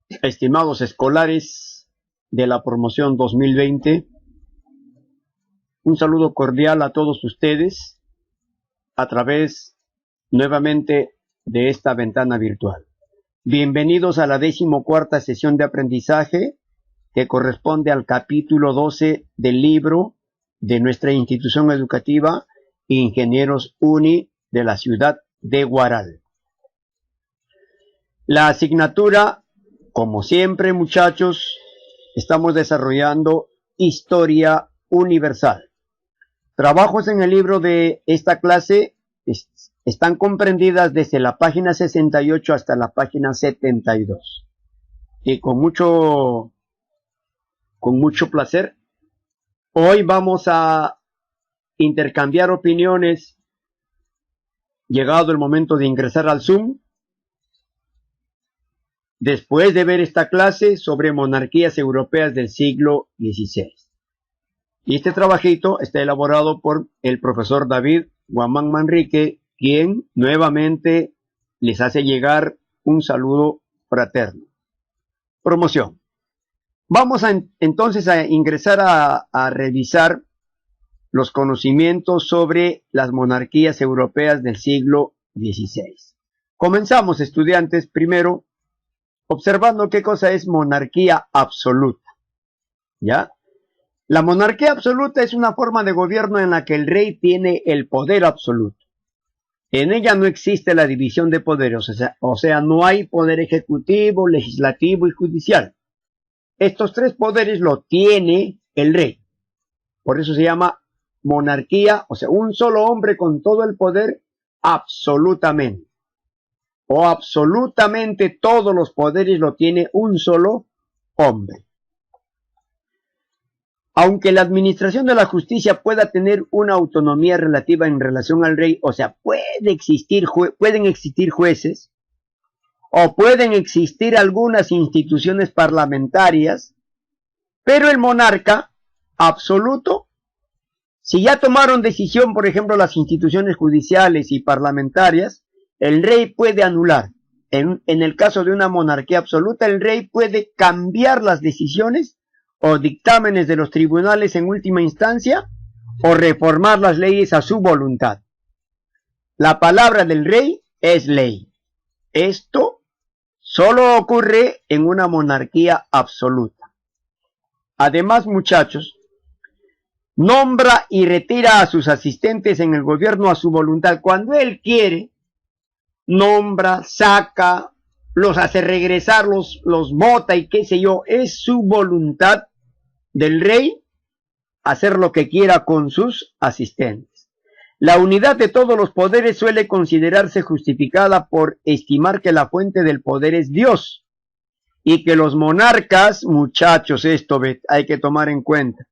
Estimados escolares de la promoción 2020, un saludo cordial a todos ustedes a través nuevamente de esta ventana virtual. Bienvenidos a la 14ª sesión de aprendizaje que corresponde al capítulo 12 del libro de nuestra institución educativa Ingenieros Uni de la ciudad de Huaral. La asignatura, como siempre, muchachos, estamos desarrollando Historia Universal. Trabajos en el libro de esta clase están comprendidas desde la página 68 hasta la página 72. Y con mucho placer, hoy vamos a intercambiar opiniones, llegado el momento de ingresar al Zoom, después de ver esta clase sobre monarquías europeas del siglo XVI. Y este trabajito está elaborado por el profesor David Guamán Manrique, quien nuevamente les hace llegar un saludo fraterno. Promoción. Vamos entonces a ingresar a revisar los conocimientos sobre las monarquías europeas del siglo XVI. Comenzamos, estudiantes, primero observando qué cosa es monarquía absoluta. ¿Ya? La monarquía absoluta es una forma de gobierno en la que el rey tiene el poder absoluto. En ella no existe la división de poderes, o sea, no hay poder ejecutivo, legislativo y judicial. Estos tres poderes lo tiene el rey. Por eso se llama monarquía, o sea, un solo hombre con todo el poder absolutamente. O absolutamente todos los poderes lo tiene un solo hombre. Aunque la administración de la justicia pueda tener una autonomía relativa en relación al rey, o sea, pueden existir jueces, o pueden existir algunas instituciones parlamentarias, pero el monarca absoluto, si ya tomaron decisión, por ejemplo, las instituciones judiciales y parlamentarias, el rey puede anular. En el caso de una monarquía absoluta, el rey puede cambiar las decisiones o dictámenes de los tribunales en última instancia o reformar las leyes a su voluntad. La palabra del rey es ley. Esto solo ocurre en una monarquía absoluta. Además, muchachos, nombra y retira a sus asistentes en el gobierno a su voluntad. Cuando él quiere, nombra, saca, los hace regresar, los vota y qué sé yo. Es su voluntad del rey hacer lo que quiera con sus asistentes. La unidad de todos los poderes suele considerarse justificada por estimar que la fuente del poder es Dios y que los monarcas, muchachos, esto hay que tomar en cuenta,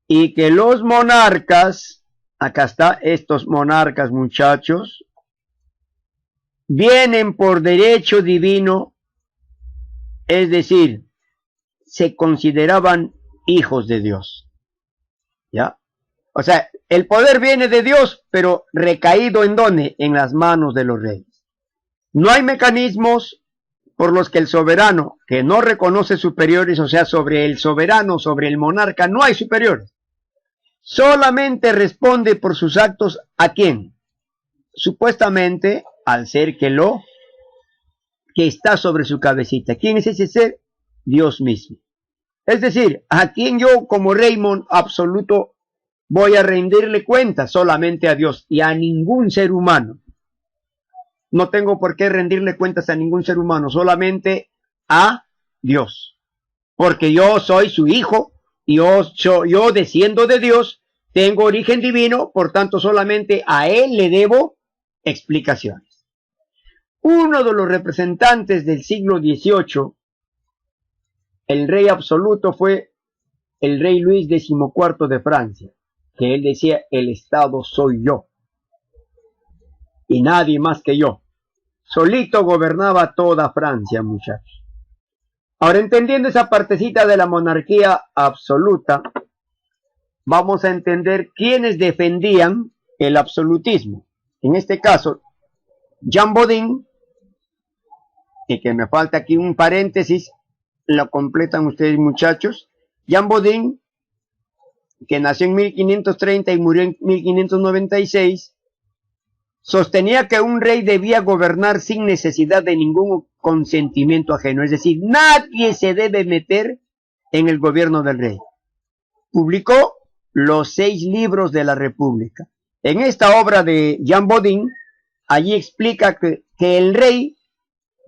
y que los monarcas, acá está, estos monarcas, muchachos, vienen por derecho divino, es decir, se consideraban hijos de Dios. ¿Ya? O sea, el poder viene de Dios, pero recaído ¿en dónde? En las manos de los reyes. No hay mecanismos por los que el soberano, que no reconoce superiores, o sea, sobre el soberano, sobre el monarca, no hay superiores. Solamente responde por sus actos ¿a quién? Supuestamente al ser que está sobre su cabecita. ¿Quién es ese ser? Dios mismo. Es decir, a quien yo como rey absoluto voy a rendirle cuenta, solamente a Dios y a ningún ser humano. No tengo por qué rendirle cuentas a ningún ser humano, solamente a Dios. Porque yo soy su hijo, y yo desciendo de Dios, tengo origen divino, por tanto solamente a él le debo explicaciones. Uno de los representantes del siglo XVIII, el rey absoluto, fue el rey Luis XIV de Francia, que él decía, el Estado soy yo, y nadie más que yo. Solito gobernaba toda Francia, muchachos. Ahora, entendiendo esa partecita de la monarquía absoluta, vamos a entender quiénes defendían el absolutismo. En este caso, Jean Bodin, y que me falta aquí un paréntesis, lo completan ustedes, muchachos. Jean Bodin, que nació en 1530 y murió en 1596, sostenía que un rey debía gobernar sin necesidad de ningún consentimiento ajeno, es decir, nadie se debe meter en el gobierno del rey. Publicó los 6 libros de la República. En esta obra de Jean Bodin, allí explica que el rey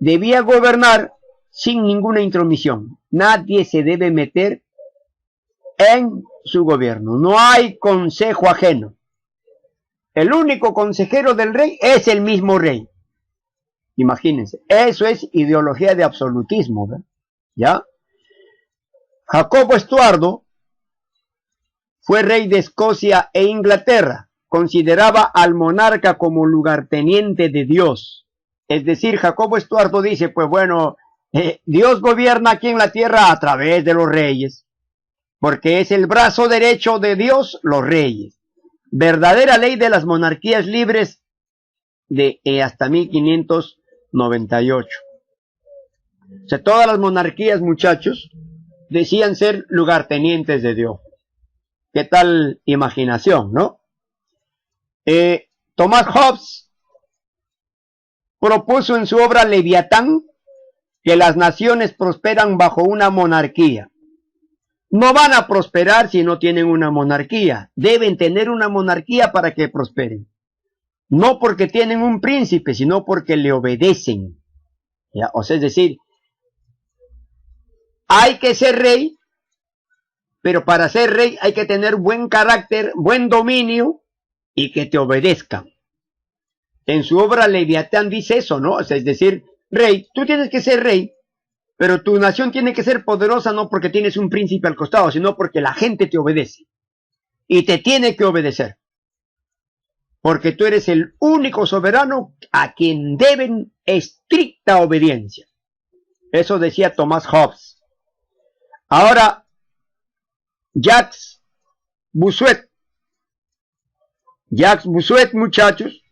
debía gobernar sin ninguna intromisión. Nadie se debe meter en su gobierno. No hay consejo ajeno. El único consejero del rey es el mismo rey. Imagínense, eso es ideología de absolutismo, ¿verdad? ¿Ya? Jacobo Estuardo fue rey de Escocia e Inglaterra. Consideraba al monarca como lugarteniente de Dios. Es decir, Jacobo Estuardo dice, pues bueno, Dios gobierna aquí en la tierra a través de los reyes, porque es el brazo derecho de Dios, los reyes. Verdadera ley de las monarquías libres de hasta 1598. O sea, todas las monarquías, muchachos, decían ser lugartenientes de Dios. ¿Qué tal imaginación, no? Thomas Hobbes propuso en su obra Leviatán que las naciones prosperan bajo una monarquía. No van a prosperar si no tienen una monarquía. Deben tener una monarquía para que prosperen. No porque tienen un príncipe, sino porque le obedecen. ¿Ya? O sea, es decir, hay que ser rey, pero para ser rey hay que tener buen carácter, buen dominio y que te obedezcan. En su obra Leviatán dice eso, ¿no? O sea, es decir, rey, tú tienes que ser rey, pero tu nación tiene que ser poderosa no porque tienes un príncipe al costado, sino porque la gente te obedece. Y te tiene que obedecer. Porque tú eres el único soberano a quien deben estricta obediencia. Eso decía Thomas Hobbes. Ahora, Jacques Bossuet. Jacques Bossuet, muchachos,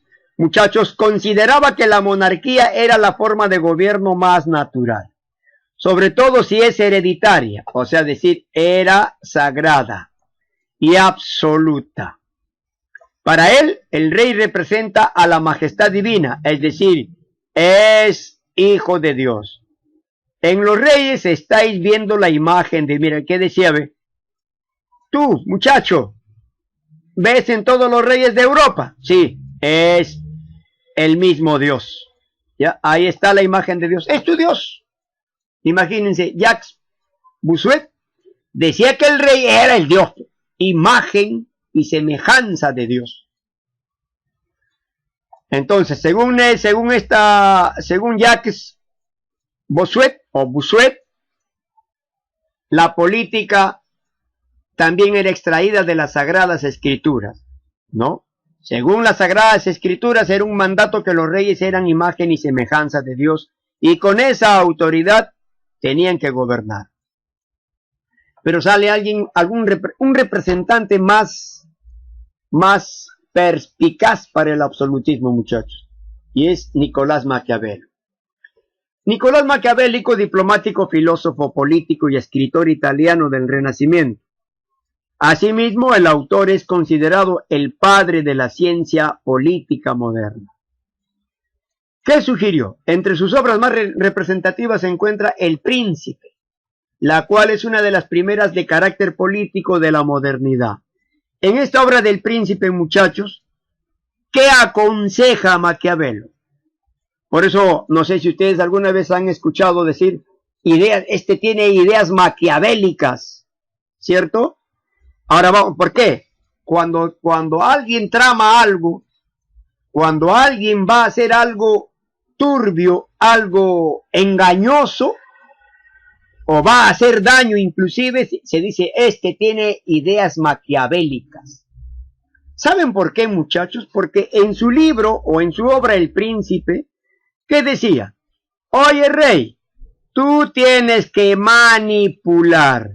consideraba que la monarquía era la forma de gobierno más natural. Sobre todo si es hereditaria, o sea, decir, era sagrada y absoluta. Para él, el rey representa a la majestad divina, es decir, es hijo de Dios. En los reyes estáis viendo la imagen de, mira, ¿qué decía? Ve? Tú, muchacho, ¿ves en todos los reyes de Europa? Sí, es el mismo Dios. ¿Ya? Ahí está la imagen de Dios. Es tu Dios. Imagínense, Jacques Bossuet decía que el rey era el Dios, imagen y semejanza de Dios. Entonces, según Jacques Bossuet, la política también era extraída de las Sagradas Escrituras, ¿no? Según las Sagradas Escrituras, era un mandato que los reyes eran imagen y semejanza de Dios, y con esa autoridad tenían que gobernar. Pero sale un representante más perspicaz para el absolutismo, muchachos, y es Nicolás Maquiavelo. Nicolás Maquiavélico, diplomático, filósofo, político y escritor italiano del Renacimiento. Asimismo, el autor es considerado el padre de la ciencia política moderna. ¿Qué sugirió? Entre sus obras más representativas se encuentra El Príncipe, la cual es una de las primeras de carácter político de la modernidad. En esta obra del Príncipe, muchachos, ¿qué aconseja Maquiavelo? Por eso, no sé si ustedes alguna vez han escuchado decir, tiene ideas maquiavélicas, ¿cierto? Ahora vamos, ¿por qué? Cuando alguien trama algo, cuando alguien va a hacer algo turbio, algo engañoso, o va a hacer daño inclusive, se dice, tiene ideas maquiavélicas. ¿Saben por qué, muchachos? Porque en su libro o en su obra El Príncipe, ¿qué decía? Oye, rey, tú tienes que manipular,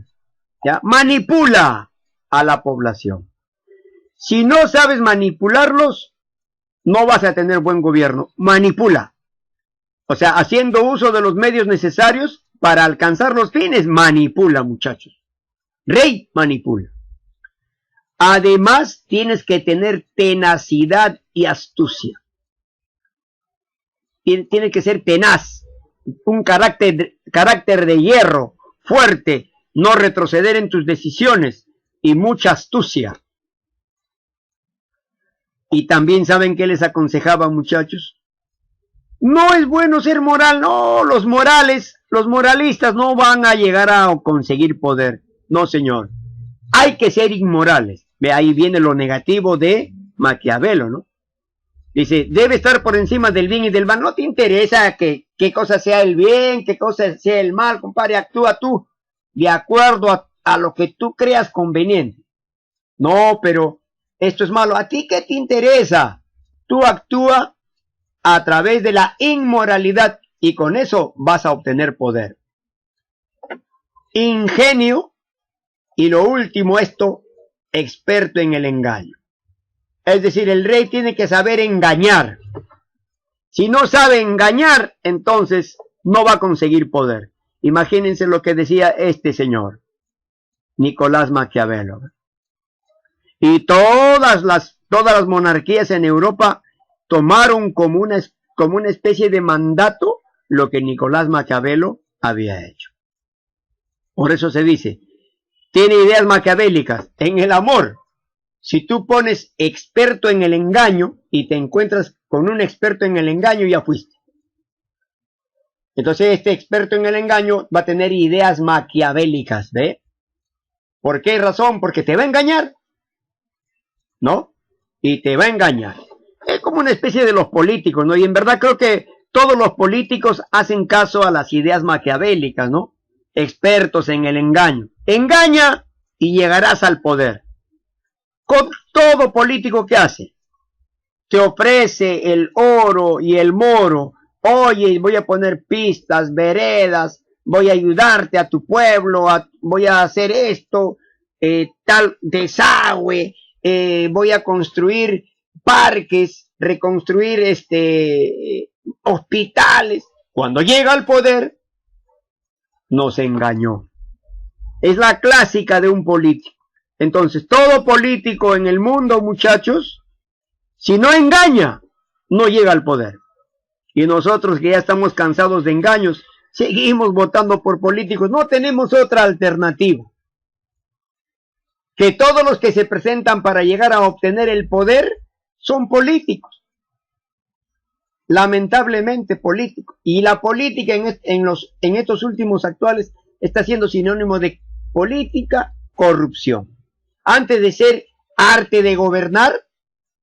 ¿ya? Manipula a la población. Si no sabes manipularlos, no vas a tener buen gobierno. Manipula. O sea, haciendo uso de los medios necesarios para alcanzar los fines, manipula, muchachos. Rey manipula. Además, tienes que tener tenacidad y astucia. Tienes que ser tenaz, un carácter de hierro, fuerte, no retroceder en tus decisiones y mucha astucia. Y también saben qué les aconsejaba, muchachos. No es bueno ser moral, no, los moralistas no van a llegar a conseguir poder. No, señor. Hay que ser inmorales. Ve, ahí viene lo negativo de Maquiavelo, ¿no? Dice, debe estar por encima del bien y del mal. No te interesa qué cosa sea el bien, qué cosa sea el mal, compadre. Actúa tú de acuerdo a lo que tú creas conveniente. No, pero esto es malo. ¿A ti qué te interesa? Tú actúa a través de la inmoralidad y con eso vas a obtener poder. Ingenio y lo último esto, experto en el engaño. Es decir, el rey tiene que saber engañar. Si no sabe engañar, entonces no va a conseguir poder. Imagínense lo que decía este señor, Nicolás Maquiavelo. Y todas las monarquías en Europa tomaron como una especie de mandato lo que Nicolás Maquiavelo había hecho. Por eso se dice, tiene ideas maquiavélicas en el amor. Si tú pones experto en el engaño y te encuentras con un experto en el engaño, ya fuiste. Entonces este experto en el engaño va a tener ideas maquiavélicas, ¿ve? ¿Por qué razón? Porque te va a engañar, ¿no? Y te va a engañar. Es como una especie de los políticos, ¿no? Y en verdad creo que todos los políticos hacen caso a las ideas maquiavélicas, ¿no? Expertos en el engaño. Engaña y llegarás al poder. Con todo político que hace, te ofrece el oro y el moro. Oye, voy a poner pistas, veredas, voy a ayudarte a tu pueblo, voy a hacer esto, tal desagüe, voy a construir parques, reconstruir hospitales. Cuando llega al poder, nos engañó. Es la clásica de un político. Entonces, todo político en el mundo, muchachos, si no engaña, no llega al poder. Y nosotros que ya estamos cansados de engaños, seguimos votando por políticos. No tenemos otra alternativa. Que todos los que se presentan para llegar a obtener el poder son políticos. Lamentablemente políticos. Y la política en estos últimos actuales está siendo sinónimo de política, corrupción. Antes de ser arte de gobernar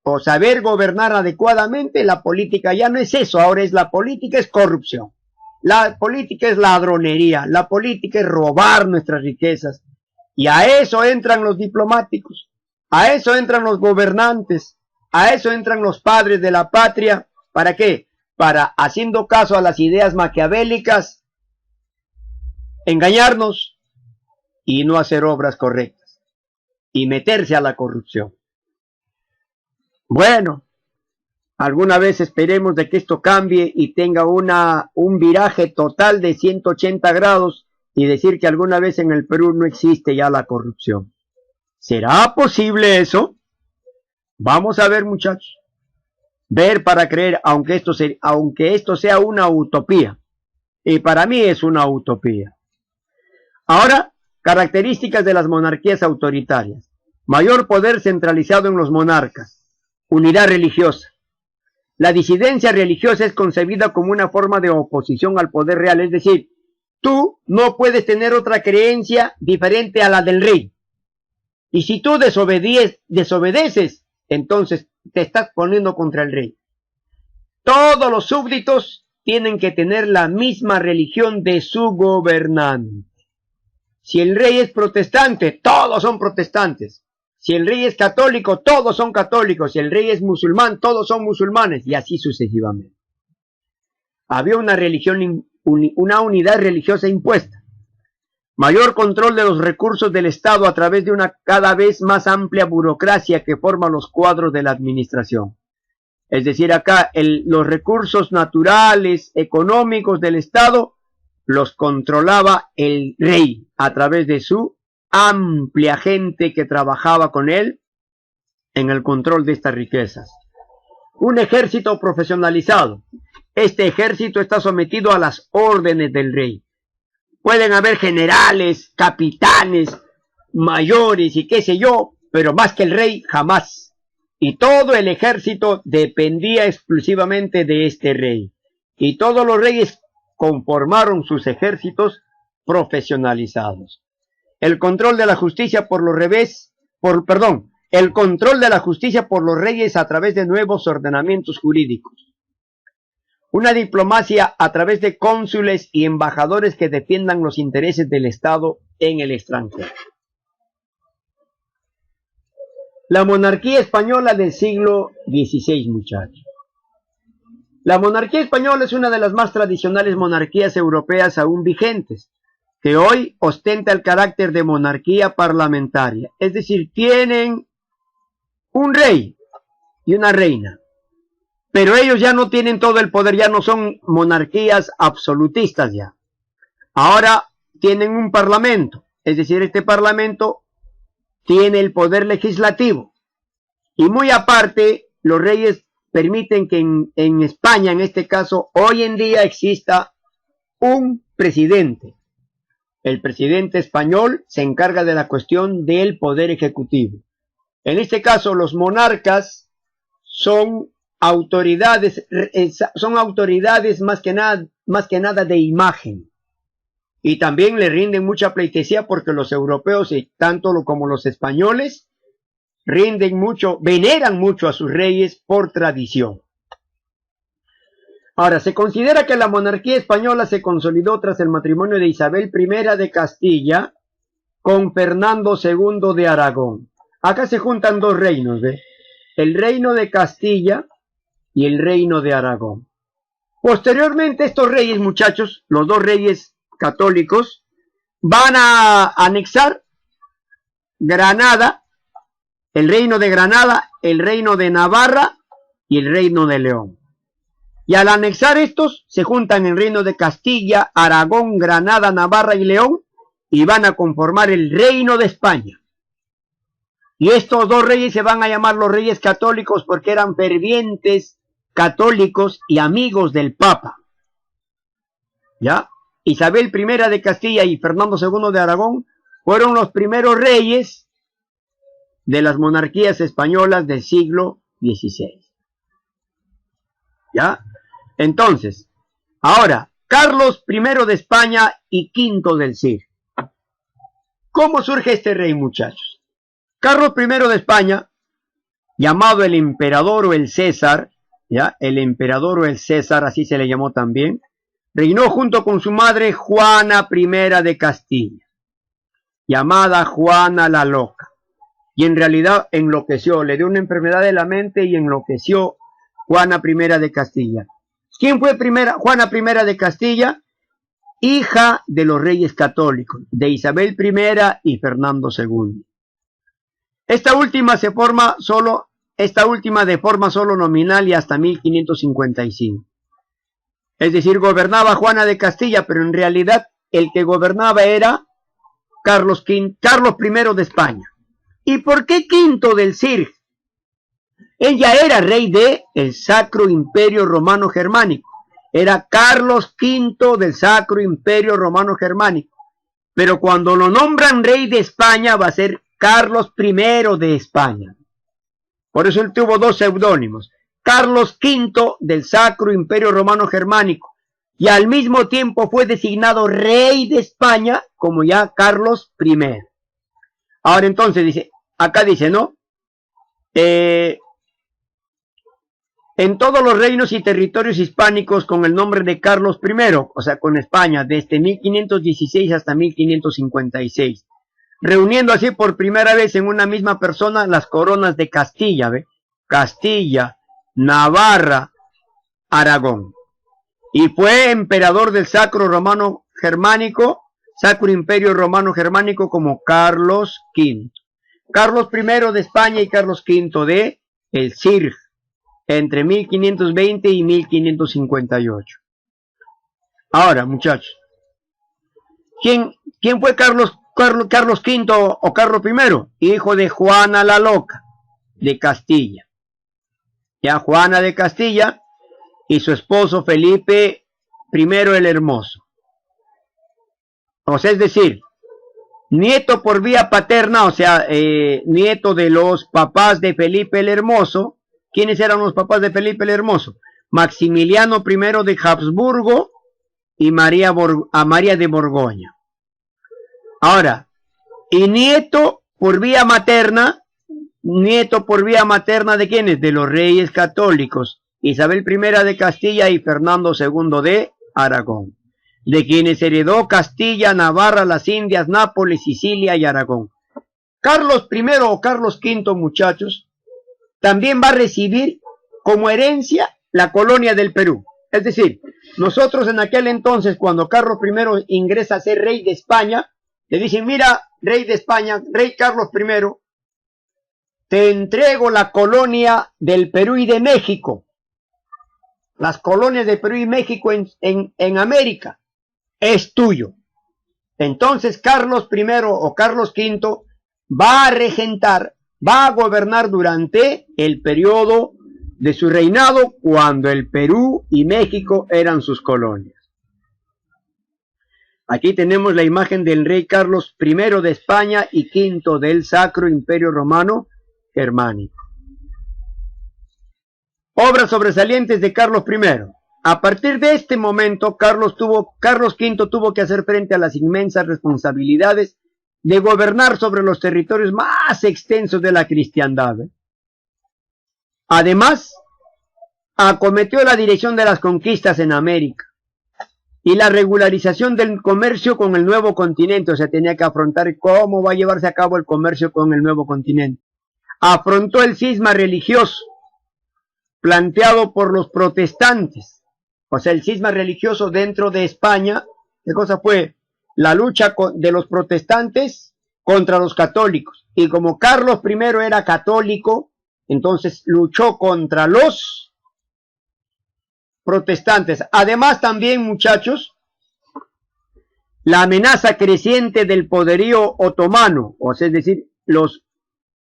o saber gobernar adecuadamente, la política ya no es eso, ahora es la política, es corrupción. La política es ladronería, la política es robar nuestras riquezas. Y a eso entran los diplomáticos, a eso entran los gobernantes, a eso entran los padres de la patria. ¿Para qué? Para, haciendo caso a las ideas maquiavélicas, engañarnos y no hacer obras correctas. Y meterse a la corrupción. Bueno, alguna vez esperemos de que esto cambie y tenga un viraje total de 180 grados y decir que alguna vez en el Perú no existe ya la corrupción. ¿Será posible eso? Vamos a ver, muchachos. Ver para creer, aunque esto sea una utopía. Y para mí es una utopía. Ahora, características de las monarquías autoritarias. Mayor poder centralizado en los monarcas. Unidad religiosa. La disidencia religiosa es concebida como una forma de oposición al poder real. Es decir, tú no puedes tener otra creencia diferente a la del rey. Y si tú desobedeces, entonces te estás poniendo contra el rey. Todos los súbditos tienen que tener la misma religión de su gobernante. Si el rey es protestante, todos son protestantes. Si el rey es católico, todos son católicos. Si el rey es musulmán, todos son musulmanes. Y así sucesivamente. Había una religión, una unidad religiosa impuesta. Mayor control de los recursos del Estado a través de una cada vez más amplia burocracia que forma los cuadros de la administración. Es decir, acá los recursos naturales, económicos del Estado los controlaba el rey a través de su amplia gente que trabajaba con él en el control de estas riquezas. Un ejército profesionalizado. Este ejército está sometido a las órdenes del rey. Pueden haber generales, capitanes, mayores y qué sé yo, pero más que el rey jamás. Y todo el ejército dependía exclusivamente de este rey. Y todos los reyes conformaron sus ejércitos profesionalizados. El control de la justicia por los reyes, el control de la justicia por los reyes a través de nuevos ordenamientos jurídicos. Una diplomacia a través de cónsules y embajadores que defiendan los intereses del Estado en el extranjero. La monarquía española del siglo XVI, muchachos. La monarquía española es una de las más tradicionales monarquías europeas aún vigentes, que hoy ostenta el carácter de monarquía parlamentaria. Es decir, tienen un rey y una reina, pero ellos ya no tienen todo el poder, ya no son monarquías absolutistas ya. Ahora tienen un parlamento, es decir, este parlamento tiene el poder legislativo. Y muy aparte, los reyes permiten que en España, en este caso, hoy en día exista un presidente. El presidente español se encarga de la cuestión del poder ejecutivo. En este caso, los monarcas son autoridades más que nada de imagen. Y también le rinden mucha pleitesía porque los europeos, y tanto como los españoles, veneran mucho a sus reyes por tradición. Ahora, se considera que la monarquía española se consolidó tras el matrimonio de Isabel I de Castilla con Fernando II de Aragón. Acá se juntan dos reinos, ¿ve? El reino de Castilla y el reino de Aragón. Posteriormente, estos reyes, muchachos, los dos reyes católicos, van a anexar Granada, el reino de Granada, el reino de Navarra y el reino de León. Y al anexar estos, se juntan el reino de Castilla, Aragón, Granada, Navarra y León, y van a conformar el reino de España. Y estos dos reyes se van a llamar los reyes católicos porque eran fervientes católicos y amigos del Papa. ¿Ya? Isabel I de Castilla y Fernando II de Aragón fueron los primeros reyes de las monarquías españolas del siglo XVI. ¿Ya? Entonces, ahora, Carlos I de España y V del Cid. ¿Cómo surge este rey, muchachos? Carlos I de España, llamado el emperador o el César, ¿ya? El emperador o el César, así se le llamó también, reinó junto con su madre Juana I de Castilla, llamada Juana la Loca. Y en realidad enloqueció, le dio una enfermedad de la mente y enloqueció Juana I de Castilla. ¿Quién fue Juana I de Castilla? Hija de los reyes católicos, de Isabel I y Fernando II. Esta última de forma solo nominal y hasta 1555. Es decir, gobernaba Juana de Castilla, pero en realidad el que gobernaba era Carlos I de España. ¿Y por qué V del Cid? Él ya era rey del Sacro Imperio Romano Germánico. Era Carlos V del Sacro Imperio Romano Germánico. Pero cuando lo nombran rey de España va a ser Carlos I de España. Por eso él tuvo dos seudónimos. Carlos V del Sacro Imperio Romano Germánico. Y al mismo tiempo fue designado rey de España como ya Carlos I. Ahora entonces dice, acá dice, ¿no? En todos los reinos y territorios hispánicos con el nombre de Carlos I, o sea, con España, desde 1516 hasta 1556, reuniendo así por primera vez en una misma persona las coronas de Castilla, ¿ve? Castilla, Navarra, Aragón. Y fue emperador del Sacro Romano Germánico, Sacro Imperio Romano Germánico como Carlos V. Carlos I de España y Carlos V de el Cid, entre 1520 y 1558. Ahora, muchachos, ¿Quién fue Carlos V o Carlos I? Hijo de Juana la Loca de Castilla. Ya Juana de Castilla y su esposo Felipe I el Hermoso. O sea, es decir, nieto por vía paterna, o sea, nieto de los papás de Felipe el Hermoso. ¿Quiénes eran los papás de Felipe el Hermoso? Maximiliano I de Habsburgo y María de Borgoña. Ahora, y nieto por vía materna ¿de quiénes? De los reyes católicos, Isabel I de Castilla y Fernando II de Aragón, de quienes heredó Castilla, Navarra, las Indias, Nápoles, Sicilia y Aragón. Carlos I o Carlos V, muchachos, también va a recibir como herencia la colonia del Perú. Es decir, nosotros en aquel entonces, cuando Carlos I ingresa a ser rey de España, le dicen, mira, rey de España, rey Carlos I, te entrego la colonia del Perú y de México. Las colonias de Perú y México en América. Es tuyo. Entonces Carlos I o Carlos V va a regentar, va a gobernar durante el periodo de su reinado, cuando el Perú y México eran sus colonias. Aquí tenemos la imagen del rey Carlos I de España y V del Sacro Imperio Romano Germánico. Obras sobresalientes de Carlos I. A partir de este momento, Carlos V tuvo que hacer frente a las inmensas responsabilidades de gobernar sobre los territorios más extensos de la cristiandad. Además, acometió la dirección de las conquistas en América y la regularización del comercio con el nuevo continente. O sea, tenía que afrontar cómo va a llevarse a cabo el comercio con el nuevo continente. Afrontó el cisma religioso planteado por los protestantes. O sea, el cisma religioso dentro de España, ¿qué cosa fue? La lucha de los protestantes contra los católicos. Y como Carlos I era católico, entonces luchó contra los protestantes. Además también, muchachos, la amenaza creciente del poderío otomano, o sea, es decir, los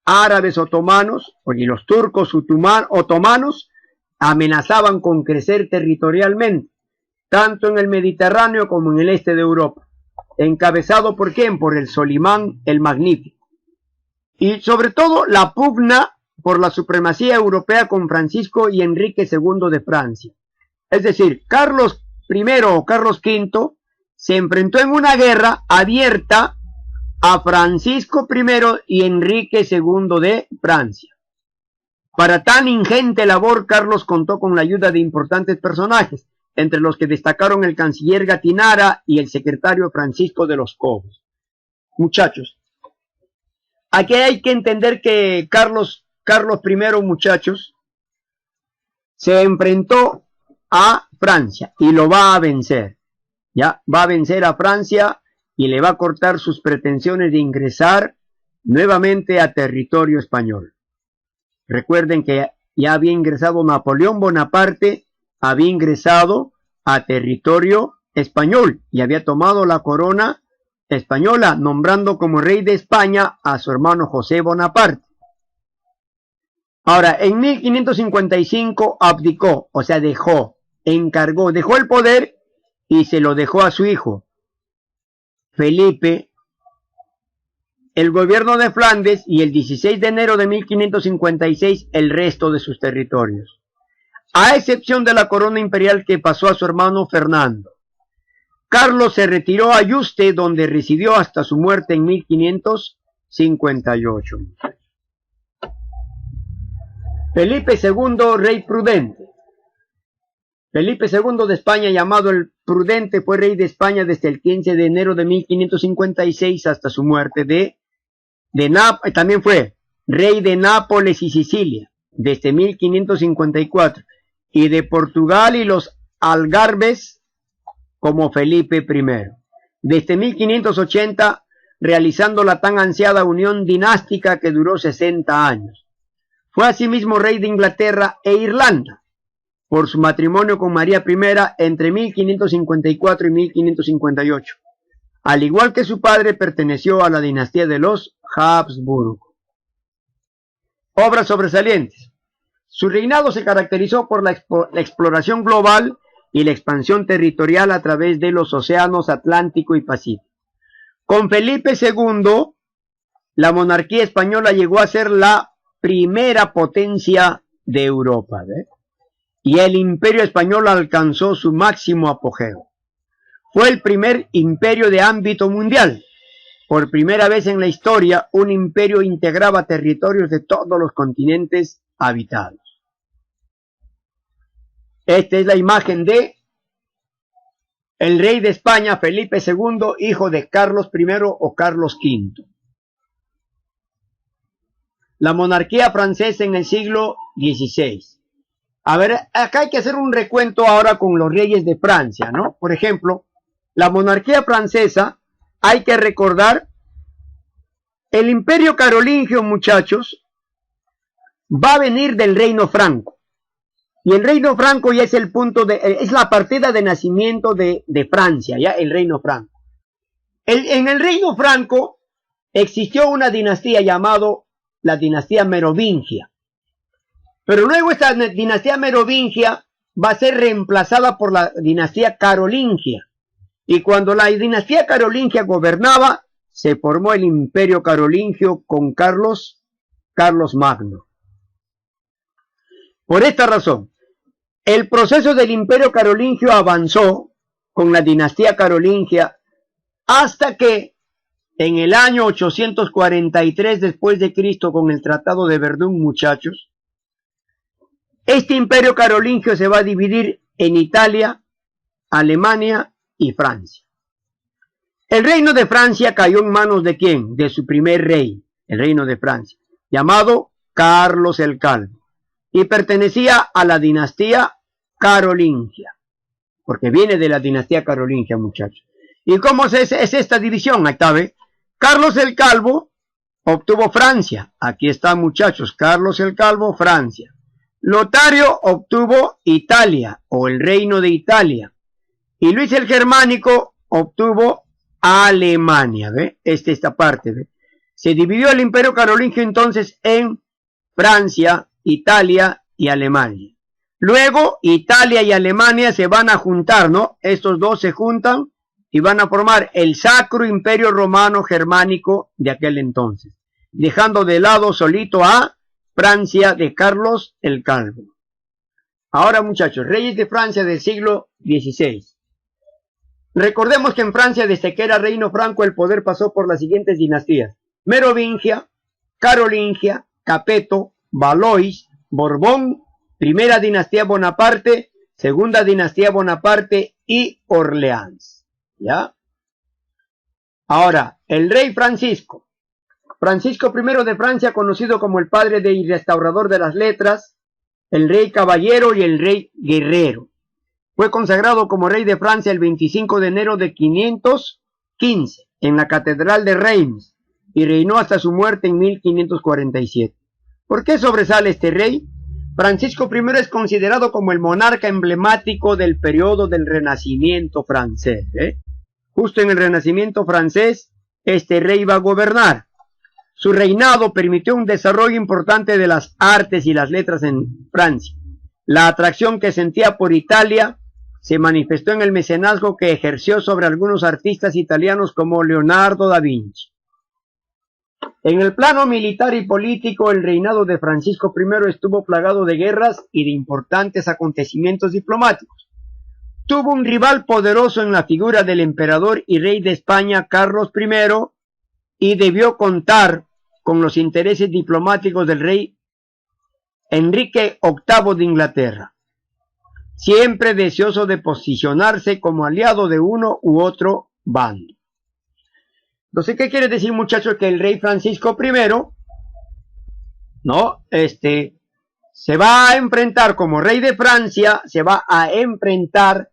árabes otomanos y los turcos otomanos amenazaban con crecer territorialmente, tanto en el Mediterráneo como en el este de Europa. ¿Encabezado por quién? Por el Solimán el Magnífico. Y sobre todo la pugna por la supremacía europea con Francisco y Enrique II de Francia. Es decir, Carlos I o Carlos V se enfrentó en una guerra abierta a Francisco I y Enrique II de Francia. Para tan ingente labor, Carlos contó con la ayuda de importantes personajes, entre los que destacaron el canciller Gattinara y el secretario Francisco de los Cobos. Muchachos, aquí hay que entender que Carlos I, muchachos, se enfrentó a Francia y lo va a vencer. Ya va a vencer a Francia y le va a cortar sus pretensiones de ingresar nuevamente a territorio español. Recuerden que ya había ingresado Napoleón Bonaparte, había ingresado a territorio español y había tomado la corona española, nombrando como rey de España a su hermano José Bonaparte. Ahora, en 1555 abdicó, o sea, dejó el poder y se lo dejó a su hijo, Felipe, el gobierno de Flandes, y el 16 de enero de 1556 el resto de sus territorios, a excepción de la corona imperial que pasó a su hermano Fernando. Carlos se retiró a Yuste, donde residió hasta su muerte en 1558. Felipe II, rey prudente. Felipe II de España, llamado el Prudente, fue rey de España desde el 15 de enero de 1556 hasta su muerte. También fue rey de Nápoles y Sicilia desde 1554, y de Portugal y los Algarbes como Felipe I. Desde 1580, realizando la tan ansiada unión dinástica que duró 60 años. Fue asimismo rey de Inglaterra e Irlanda, por su matrimonio con María I entre 1554 y 1558. Al igual que su padre, perteneció a la dinastía de los Habsburgo. Obras sobresalientes. Su reinado se caracterizó por la exploración global y la expansión territorial a través de los océanos Atlántico y Pacífico. Con Felipe II, la monarquía española llegó a ser la primera potencia de Europa, ¿ve? Y el imperio español alcanzó su máximo apogeo. Fue el primer imperio de ámbito mundial. Por primera vez en la historia, un imperio integraba territorios de todos los continentes habitados. Esta es la imagen de el rey de España, Felipe II, hijo de Carlos I o Carlos V. La monarquía francesa en el siglo XVI. A ver, acá hay que hacer un recuento ahora con los reyes de Francia, ¿no? Por ejemplo, la monarquía francesa, hay que recordar, el imperio carolingio, muchachos, va a venir del reino franco. Y el reino franco ya es el punto es la partida de nacimiento de Francia, ya el reino franco. En el reino franco existió una dinastía llamada la dinastía merovingia. Pero luego esta dinastía merovingia va a ser reemplazada por la dinastía carolingia. Y cuando la dinastía carolingia gobernaba, se formó el imperio carolingio con Carlos Magno. Por esta razón, el proceso del imperio carolingio avanzó con la dinastía carolingia hasta que en el año 843 después de Cristo, con el Tratado de Verdún, muchachos, este imperio carolingio se va a dividir en Italia, Alemania y Francia. El reino de Francia cayó en manos ¿de quién? De su primer rey, el reino de Francia, llamado Carlos el Calvo, y pertenecía a la dinastía carolingia, porque viene de la dinastía carolingia, muchachos. ¿Y cómo es esta división? Ahí está, ¿ve? Carlos el Calvo obtuvo Francia, aquí está, muchachos, Carlos el Calvo, Francia. Lotario obtuvo Italia, o el reino de Italia, y Luis el Germánico obtuvo Alemania, ¿ve? Esta parte, ¿ve? Se dividió el imperio carolingio entonces en Francia, Italia y Alemania. Luego Italia y Alemania se van a juntar, ¿no? Estos dos se juntan y van a formar el Sacro Imperio Romano Germánico de aquel entonces, dejando de lado solito a Francia de Carlos el Calvo. Ahora, muchachos, reyes de Francia del siglo XVI. Recordemos que en Francia, desde que era reino franco, el poder pasó por las siguientes dinastías: Merovingia, Carolingia, Capeto, Valois, Borbón, primera dinastía Bonaparte, segunda dinastía Bonaparte y Orleans. ¿Ya? Ahora, el rey Francisco. Francisco I de Francia, conocido como el padre y restaurador de las letras, el rey caballero y el rey guerrero. Fue consagrado como rey de Francia el 25 de enero de 515 en la catedral de Reims y reinó hasta su muerte en 1547. ¿Por qué sobresale este rey? Francisco I es considerado como el monarca emblemático del periodo del Renacimiento francés. Justo en el Renacimiento francés, este rey va a gobernar. Su reinado permitió un desarrollo importante de las artes y las letras en Francia. La atracción que sentía por Italia se manifestó en el mecenazgo que ejerció sobre algunos artistas italianos como Leonardo da Vinci. En el plano militar y político, el reinado de Francisco I estuvo plagado de guerras y de importantes acontecimientos diplomáticos. Tuvo un rival poderoso en la figura del emperador y rey de España, Carlos I, y debió contar con los intereses diplomáticos del rey Enrique VIII de Inglaterra, siempre deseoso de posicionarse como aliado de uno u otro bando. Entonces, ¿qué quiere decir, muchachos? Que el rey Francisco I, ¿no? Se va a enfrentar como rey de Francia, se va a enfrentar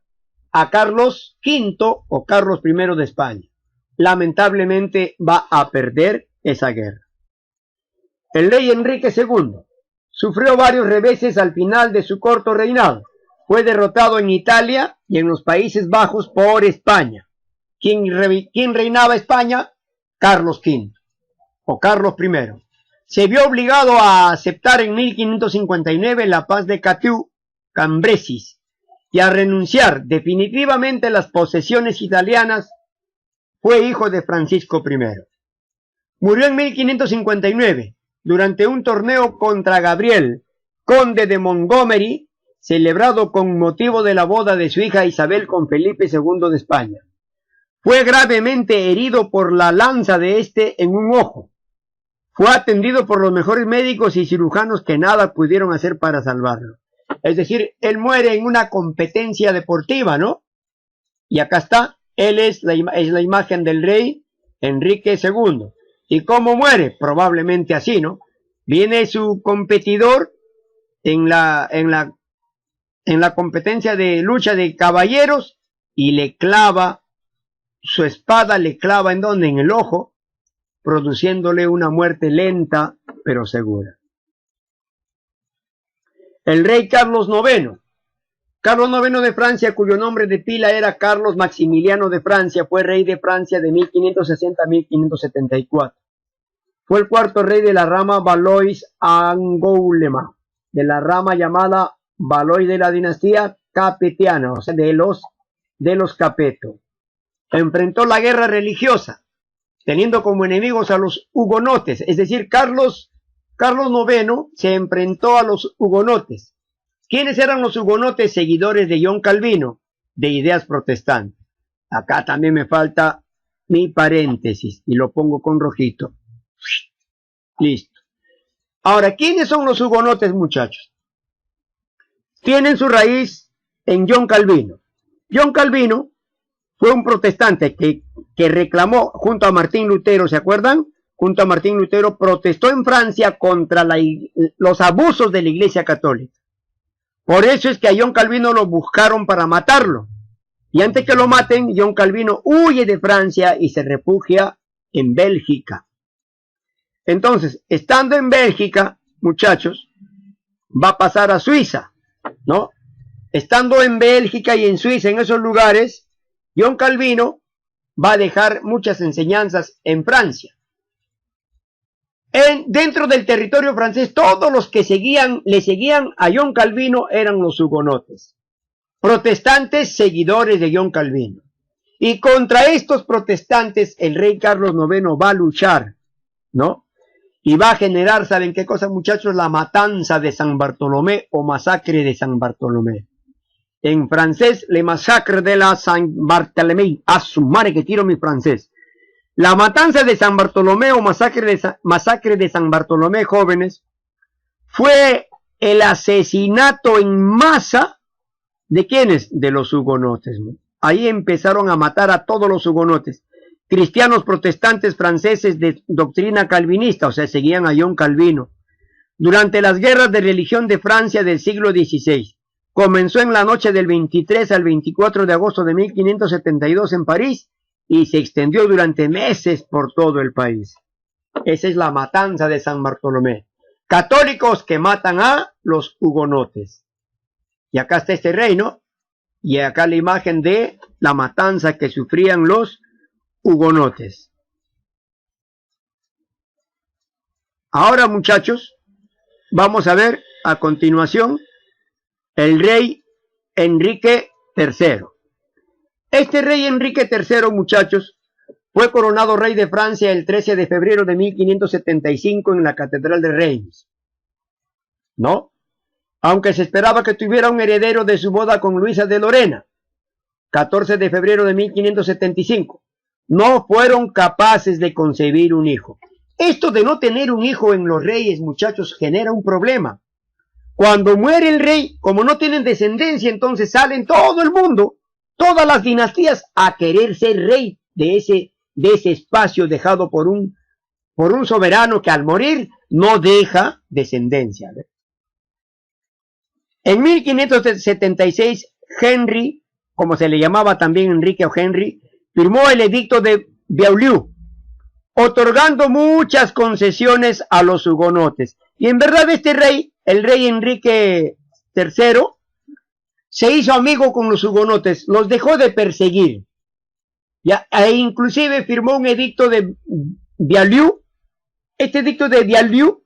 a Carlos V o Carlos I de España. Lamentablemente va a perder esa guerra. El rey Enrique II sufrió varios reveses al final de su corto reinado. Fue derrotado en Italia y en los Países Bajos por España. ¿Quién reinaba España? Carlos V o Carlos I. Se vio obligado a aceptar en 1559 la paz de Cambresis y a renunciar definitivamente a las posesiones italianas. Fue hijo de Francisco I. Murió en 1559 durante un torneo contra Gabriel, conde de Montgomery, celebrado con motivo de la boda de su hija Isabel con Felipe II de España. Fue gravemente herido por la lanza de este en un ojo. Fue atendido por los mejores médicos y cirujanos que nada pudieron hacer para salvarlo. Es decir, él muere en una competencia deportiva, ¿no? Y acá está, él es la imagen del rey Enrique II. ¿Y cómo muere? Probablemente así, ¿no? Viene su competidor en la competencia de lucha de caballeros y le clava su espada, le clava ¿en dónde? En el ojo, produciéndole una muerte lenta pero segura. El rey Carlos IX. Carlos IX de Francia, cuyo nombre de pila era Carlos Maximiliano de Francia, fue rey de Francia de 1560 a 1574. Fue el cuarto rey de la rama Valois-Angoulême, de la rama llamada Valois de la dinastía capetiana, o sea, de los Capeto. Enfrentó la guerra religiosa, teniendo como enemigos a los hugonotes, es decir, Carlos IX se enfrentó a los hugonotes. ¿Quiénes eran los hugonotes? Seguidores de John Calvino, de ideas protestantes. Acá también me falta mi paréntesis y lo pongo con rojito. Listo. Ahora, ¿quiénes son los hugonotes, muchachos? Tienen su raíz en John Calvino. John Calvino fue un protestante que reclamó junto a Martín Lutero, ¿se acuerdan? Junto a Martín Lutero protestó en Francia contra los abusos de la Iglesia Católica. Por eso es que a John Calvino lo buscaron para matarlo. Y antes que lo maten, John Calvino huye de Francia y se refugia en Bélgica. Entonces, estando en Bélgica, muchachos, va a pasar a Suiza, ¿no? Estando en Bélgica y en Suiza, en esos lugares, John Calvino va a dejar muchas enseñanzas en Francia. Dentro del territorio francés, todos los que le seguían a John Calvino eran los hugonotes, protestantes seguidores de John Calvino. Y contra estos protestantes el rey Carlos IX va a luchar, ¿no? Y va a generar, ¿saben qué cosa, muchachos? La matanza de San Bartolomé o masacre de San Bartolomé. En francés, le massacre de la Saint Barthélemy. A su madre que tiro mi francés. La matanza de San Bartolomé o masacre de San Bartolomé, jóvenes, fue el asesinato en masa de ¿quiénes? De los hugonotes. Ahí empezaron a matar a todos los hugonotes. Cristianos protestantes franceses de doctrina calvinista, o sea, seguían a John Calvino. Durante las guerras de religión de Francia del siglo XVI, comenzó en la noche del 23 al 24 de agosto de 1572 en París y se extendió durante meses por todo el país. Esa es la matanza de San Bartolomé. Católicos que matan a los hugonotes. Y acá está este reino, y acá la imagen de la matanza que sufrían los hugonotes. Ahora, muchachos, vamos a ver a continuación el rey Enrique III. Este rey Enrique III, muchachos, fue coronado rey de Francia el 13 de febrero de 1575 en la Catedral de Reims, ¿no? Aunque se esperaba que tuviera un heredero de su boda con Luisa de Lorena, 14 de febrero de 1575. No fueron capaces de concebir un hijo. Esto de no tener un hijo en los reyes, muchachos, genera un problema. Cuando muere el rey, como no tienen descendencia, entonces salen todo el mundo, todas las dinastías, a querer ser rey de ese espacio dejado por un soberano que al morir no deja descendencia. En 1576, Henry, como se le llamaba también Enrique o Henry, firmó el edicto de Beaulieu, otorgando muchas concesiones a los hugonotes. Y en verdad este rey, el rey Enrique III, se hizo amigo con los hugonotes, los dejó de perseguir. Ya, e inclusive firmó un edicto de Beaulieu. Este edicto de Beaulieu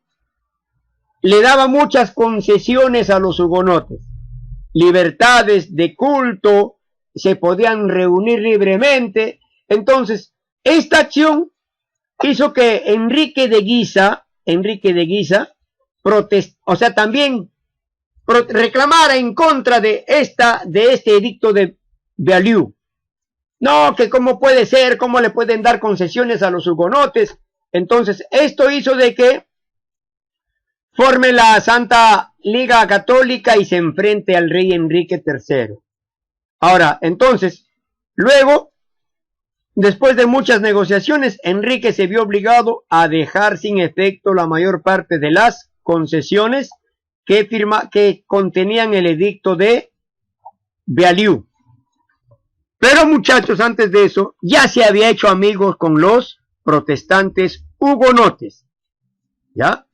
le daba muchas concesiones a los hugonotes, libertades de culto, se podían reunir libremente. Entonces, esta acción hizo que Enrique de Guisa, también reclamara en contra de este edicto de Beaulieu. No, que cómo puede ser, cómo le pueden dar concesiones a los hugonotes. Entonces, esto hizo de que forme la Santa Liga Católica y se enfrente al rey Enrique III. Ahora, entonces, luego, después de muchas negociaciones, Enrique se vio obligado a dejar sin efecto la mayor parte de las concesiones que contenían el edicto de Beaulieu. Pero muchachos, antes de eso, ya se había hecho amigos con los protestantes hugonotes. ¿Ya?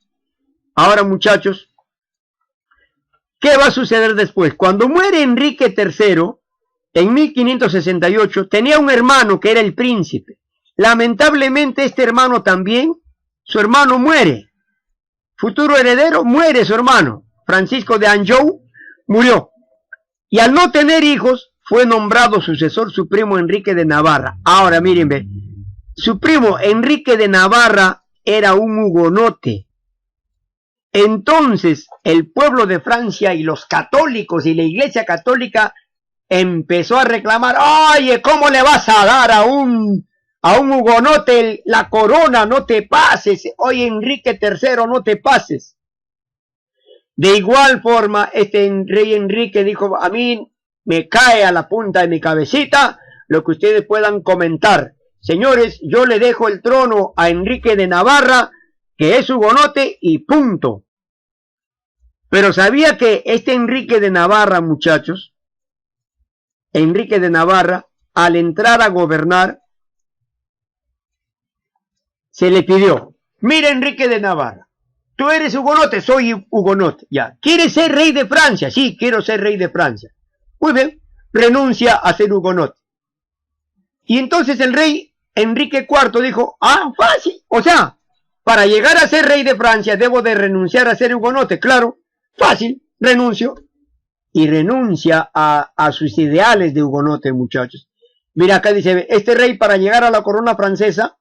Ahora, muchachos, ¿qué va a suceder después? Cuando muere Enrique III, en 1568, tenía un hermano que era el príncipe. Lamentablemente, este hermano también, su hermano muere. Futuro heredero, muere su hermano. Francisco de Anjou murió. Y al no tener hijos, fue nombrado sucesor su primo Enrique de Navarra. Ahora, miren, su primo Enrique de Navarra era un hugonote. Entonces, el pueblo de Francia y los católicos y la Iglesia Católica empezó a reclamar: oye, ¿cómo le vas a dar a un hugonote la corona? No te pases. Oye, Enrique III, no te pases. De igual forma, este rey Enrique dijo: a mí me cae a la punta de mi cabecita lo que ustedes puedan comentar. Señores, yo le dejo el trono a Enrique de Navarra, que es hugonote, y punto. Pero sabía que este Enrique de Navarra, muchachos, Enrique de Navarra, al entrar a gobernar, se le pidió: mira, Enrique de Navarra, tú eres hugonote, soy hugonote, ya. ¿Quieres ser rey de Francia? Sí, quiero ser rey de Francia. Muy bien, renuncia a ser hugonote. Y entonces el rey Enrique IV dijo: fácil, o sea, para llegar a ser rey de Francia debo de renunciar a ser hugonote. Claro, fácil, renuncio. Y renuncia a sus ideales de hugonote, muchachos. Mira, acá dice, este rey para llegar a la corona francesa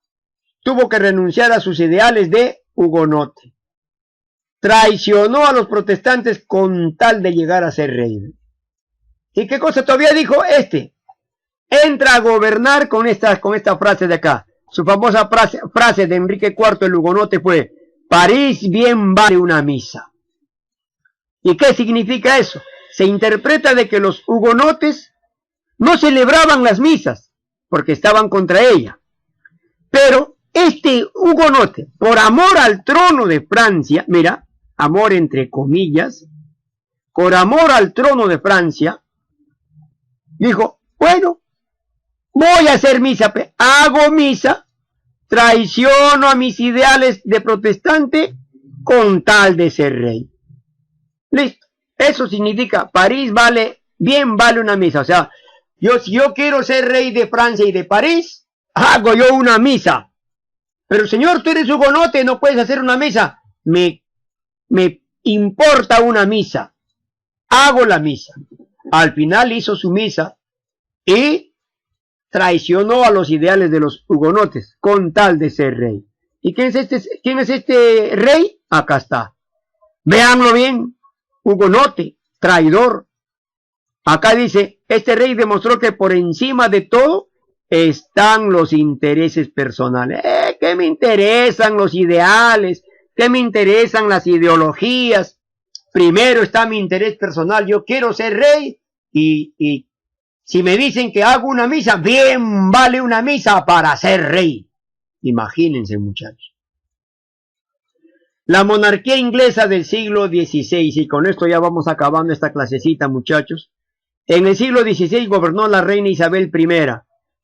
tuvo que renunciar a sus ideales de hugonote. Traicionó a los protestantes con tal de llegar a ser rey. ¿Y qué cosa todavía dijo este? Entra a gobernar con esta frase de acá. Su famosa frase de Enrique IV el hugonote fue: París bien vale una misa. ¿Y qué significa eso? Se interpreta de que los hugonotes no celebraban las misas porque estaban contra ella. Pero este hugonote, por amor al trono de Francia, mira, amor entre comillas, por amor al trono de Francia, dijo: bueno, voy a hacer misa, hago misa, traiciono a mis ideales de protestante con tal de ser rey. Listo. Eso significa: París bien vale una misa. O sea, si yo quiero ser rey de Francia y de París, hago yo una misa. Pero señor, tú eres hugonote, no puedes hacer una misa. Me importa una misa. Hago la misa. Al final hizo su misa y traicionó a los ideales de los hugonotes con tal de ser rey. ¿Y quién es este rey? Acá está. Véanlo bien. Hugonote, traidor. Acá dice: este rey demostró que por encima de todo están los intereses personales. ¿Qué me interesan los ideales? ¿Qué me interesan las ideologías? Primero está mi interés personal. Yo quiero ser rey y si me dicen que hago una misa, bien vale una misa para ser rey. Imagínense, muchachos. La monarquía inglesa del siglo XVI, y con esto ya vamos acabando esta clasecita, muchachos. En el siglo XVI gobernó la reina Isabel I.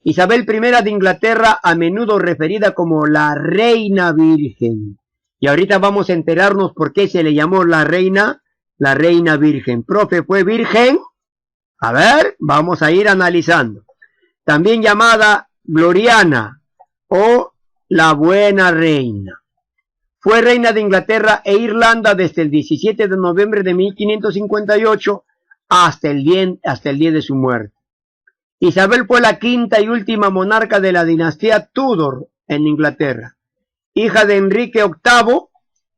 Isabel I de Inglaterra, a menudo referida como la Reina Virgen. Y ahorita vamos a enterarnos por qué se le llamó la Reina Virgen. Profe, ¿fue virgen? A ver, vamos a ir analizando. También llamada Gloriana o la buena reina. Fue reina de Inglaterra e Irlanda desde el 17 de noviembre de 1558 hasta el día de su muerte. Isabel fue la quinta y última monarca de la dinastía Tudor en Inglaterra. Hija de Enrique VIII,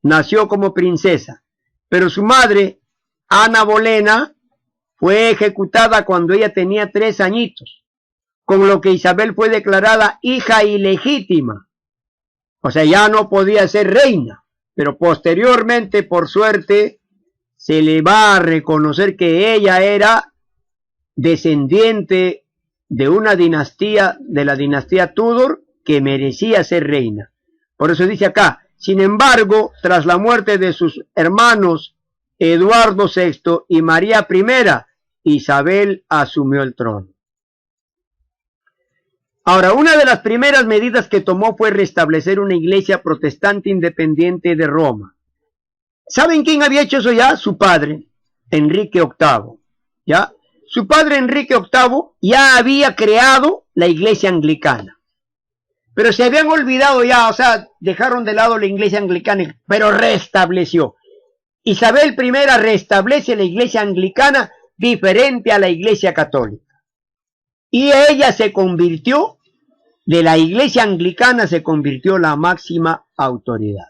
nació como princesa, pero su madre, Ana Bolena, fue ejecutada cuando ella tenía 3 añitos, con lo que Isabel fue declarada hija ilegítima. O sea, ya no podía ser reina, pero posteriormente, por suerte, se le va a reconocer que ella era descendiente de una dinastía, de la dinastía Tudor, que merecía ser reina. Por eso dice acá, sin embargo, tras la muerte de sus hermanos Eduardo VI y María I, Isabel asumió el trono. Ahora, una de las primeras medidas que tomó fue restablecer una iglesia protestante independiente de Roma. ¿Saben quién había hecho eso ya? Su padre, Enrique VIII. ¿Ya? Su padre, Enrique VIII, ya había creado la iglesia anglicana. Pero se habían olvidado ya, o sea, dejaron de lado la iglesia anglicana, pero restableció. Isabel I restablece la iglesia anglicana diferente a la iglesia católica. Y ella se convirtió, de la iglesia anglicana se convirtió la máxima autoridad.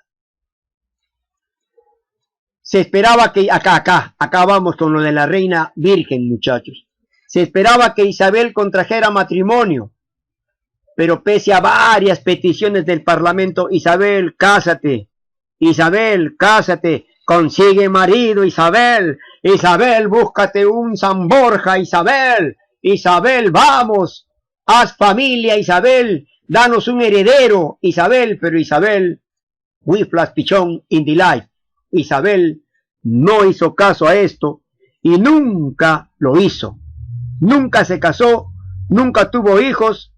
Se esperaba que, acá vamos con lo de la reina virgen, muchachos. Se esperaba que Isabel contrajera matrimonio, pero pese a varias peticiones del parlamento, Isabel, cásate, consigue marido, Isabel, búscate un San Borja, Isabel, vamos, haz familia, Isabel, danos un heredero, Isabel, pero Isabel, whiplash pichón in the life. Isabel no hizo caso a esto y nunca lo hizo. Nunca se casó, nunca tuvo hijos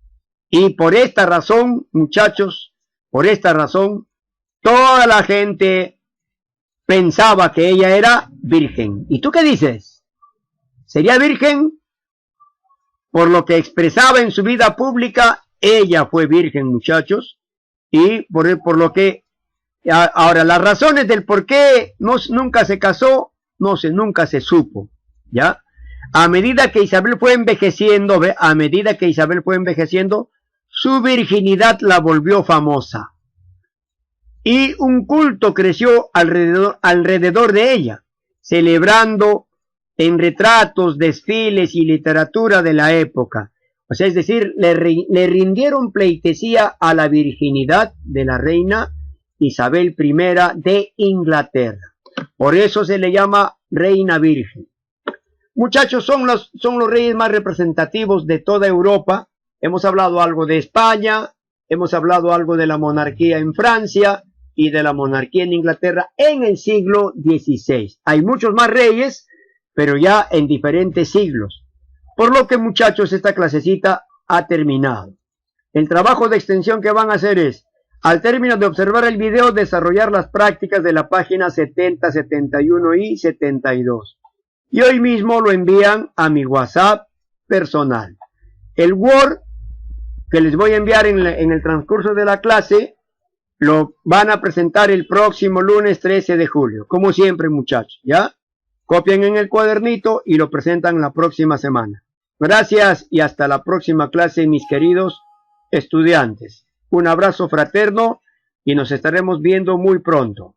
y por esta razón, muchachos, por esta razón, toda la gente pensaba que ella era virgen. ¿Y tú qué dices? ¿Sería virgen? Por lo que expresaba en su vida pública, ella fue virgen, muchachos, y por lo que ahora, las razones del por qué nunca se casó, nunca se supo, ¿ya? A medida que Isabel fue envejeciendo, su virginidad la volvió famosa. Y un culto creció alrededor de ella, celebrando en retratos, desfiles y literatura de la época. O sea, es decir, le rindieron pleitesía a la virginidad de la reina Isabel I de Inglaterra. Por eso se le llama reina virgen. Muchachos, son los reyes más representativos de toda Europa. Hemos hablado algo de España, hemos hablado algo de la monarquía en Francia y de la monarquía en Inglaterra en el siglo XVI. Hay muchos más reyes, pero ya en diferentes siglos. Por lo que, muchachos, esta clasecita ha terminado. El trabajo de extensión que van a hacer es, al término de observar el video, desarrollar las prácticas de la página 70, 71 y 72. Y hoy mismo lo envían a mi WhatsApp personal. El Word que les voy a enviar en el transcurso de la clase, lo van a presentar el próximo lunes 13 de julio. Como siempre, muchachos, ¿ya? Copian en el cuadernito y lo presentan la próxima semana. Gracias y hasta la próxima clase, mis queridos estudiantes. Un abrazo fraterno y nos estaremos viendo muy pronto.